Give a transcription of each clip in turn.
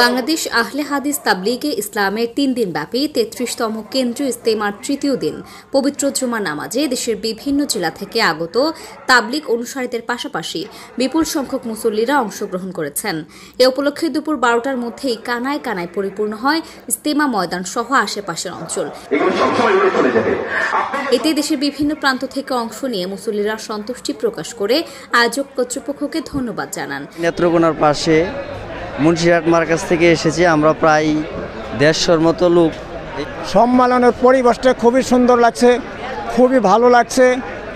বাংলাদেশ আহলে হাদিস তাবলীগে ইসলামের 3 দিনব্যাপী 33তম কেন্দ্রীয় ইজতেমার তৃতীয় দিন পবিত্র জুমা নামাজে দেশের বিভিন্ন জেলা থেকে আগত তাবলীগ অনুসারীদের পাশাপাশি বিপুল সংখ্যক মুসল্লিরা অংশগ্রহণ করেছেন। এ উপলক্ষে দুপুর 12টার মধ্যেই কানায় কানায় পরিপূর্ণ হয় ইজতেমা ময়দান সহ আশেপাশের অঞ্চল। এতে দেশের বিভিন্ন প্রান্ত থেকে অংশ নিয়ে মুসল্লিরা সন্তুষ্টি প্রকাশ করে আয়োজক কর্তৃপক্ষকে ধন্যবাদ জানান। নেত্রকোনার পাশে মুন্সিরহাট মার্কেজ থেকে এসেছি আমরা, প্রায় 150 মতো লোক। সম্মেলনের পরিবেশটা খুবই সুন্দর লাগছে, খুবই ভালো লাগছে,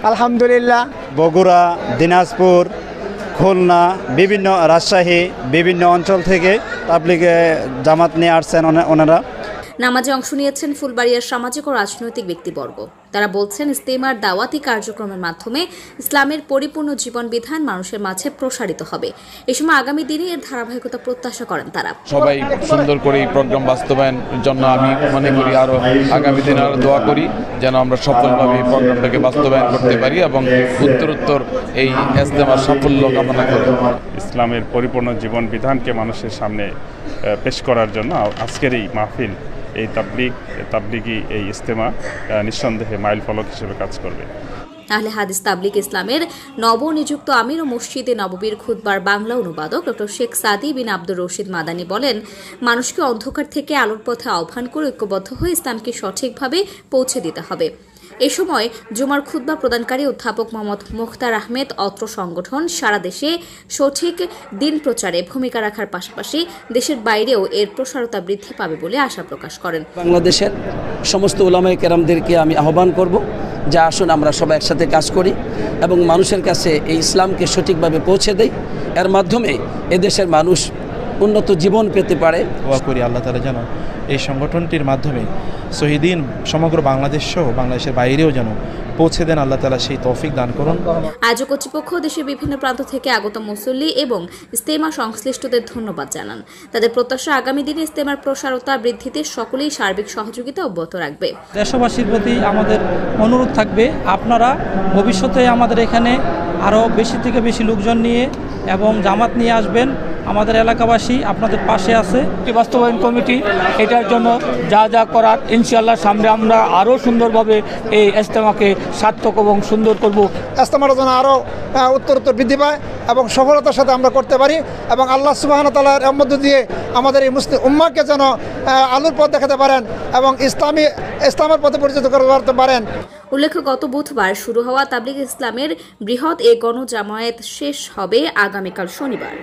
আলহামদুলিল্লাহ। বগুড়া, দিনাজপুর, খুলনা, বিভিন্ন রাজশাহী, বিভিন্ন অঞ্চল থেকে তাবলীগে জামাত নিয়ে আসছেন ওনারা। নামাজে অংশ নিয়েছেন ফুলবাড়িয়ার সামাজিক ও রাজনৈতিক ব্যক্তিবর্গ। তারা বলছেন, ইজতেমার দাওয়াতি কার্যক্রমের মাধ্যমে ইসলামের পরিপূর্ণ জীবন বিধান মানুষের মাঝে প্রসারিত হবে। এ সময় আগামী দিনে এর ধারাবাহিকতা প্রত্যাশা করেন তারা। সবাই সুন্দর করে এই প্রোগ্রাম বাস্তবায়নের জন্য আমি মনে করি আরো আগামী দিনে আরো দোয়া করি যেন আমরা সফলভাবে এই প্রোগ্রামটাকে বাস্তবায়ন করতে পারি এবং উত্তরোত্তর এই ইজতেমার সাফল্য কামনা করি। ইসলামের পরিপূর্ণ জীবন বিধানকে মানুষের সামনে পেশ করার জন্য আজকের এই মাহফিল, এই তাবলীগী এই ইজতেমা নিঃসন্দেহে মাইল ফলক হিসেবে কাজ করবে। আহলে হাদিস তাবলীগ ইসলামের নবনিযুক্ত আমির ও মসজিদে নববীর খুতবার বাংলা অনুবাদক ডক্টর শেখ সাদি বিন আব্দুর রশিদ মাদানী বলেন, মানুষকে অন্ধকার থেকে আলোর পথে আহ্বান করে ঐক্যবদ্ধ হয়ে ইসলামকে সঠিকভাবে পৌঁছে দিতে হবে। এ সময় জুমার খুতবা প্রদানকারী অধ্যাপক মোহাম্মদ মুখতার আহমেদ অত্র সংগঠন সারা দেশে সঠিক দিন প্রচারে ভূমিকা রাখার পাশাপাশি দেশের বাইরেও এর প্রসারতা বৃদ্ধি পাবে বলে আশা প্রকাশ করেন। বাংলাদেশের সমস্ত উলামায়ে কেরামদেরকে আমি আহ্বান করব যে আসুন আমরা সবাই একসাথে কাজ করি এবং মানুষের কাছে এই ইসলামকে সঠিকভাবে পৌঁছে দেই। এর মাধ্যমে এদেশের মানুষ উন্নত জীবন পেতে পারে। দোয়া করি আল্লাহ তাআলা যেন এই সংগঠনটির মাধ্যমে শহীদিন সমগ্র বাংলাদেশ সহ বাংলাদেশের বাইরেও যেন পৌঁছে দেন, আল্লাহ তাআলা সেই তৌফিক দান করুন। আয়োজক কর্তৃপক্ষ দেশের বিভিন্ন প্রান্ত থেকে আগত মুসল্লি এবং ইজতেমা সংশ্লিষ্টদের ধন্যবাদ জানান। তাদের প্রত্যাশা আগামী দিনে ইজতেমার প্রসারতা বৃদ্ধিতে সকলেই সার্বিক সহযোগিতা অব্যাহত রাখবে। দেশবাসীর প্রতি আমাদের অনুরোধ থাকবে, আপনারা ভবিষ্যতে আমাদের এখানে আরও বেশি থেকে বেশি লোকজন নিয়ে এবং জামাত নিয়ে আসবেন। আমাদের এলাকাবাসী আপনাদের পাশে আছে। বাস্তবায়ন কমিটি এটার জন্য যা যা করার ইনশাআল্লাহ সামনে আমরা আরও সুন্দরভাবে এই ইজতেমাকে সার্থক এবং সুন্দর করব। ইজতেমার জন্য আরও উত্তরোত্তর বৃদ্ধি পায় এবং সফলতার সাথে আমরা করতে পারি এবং আল্লাহ সুবহানাহু ওয়া তাআলার মধ্য দিয়ে আমাদের এই মুসলিম উম্মাহকে যেন আলোর পথ দেখাতে পারেন এবং ইসলামের পথে পরিচিত করতে পারেন। উল্লেখ্য, গত বুধবার শুরু হওয়া তাবলীগ ইসলামের বৃহৎ এ গণজামায়াত শেষ হবে আগামীকাল শনিবার।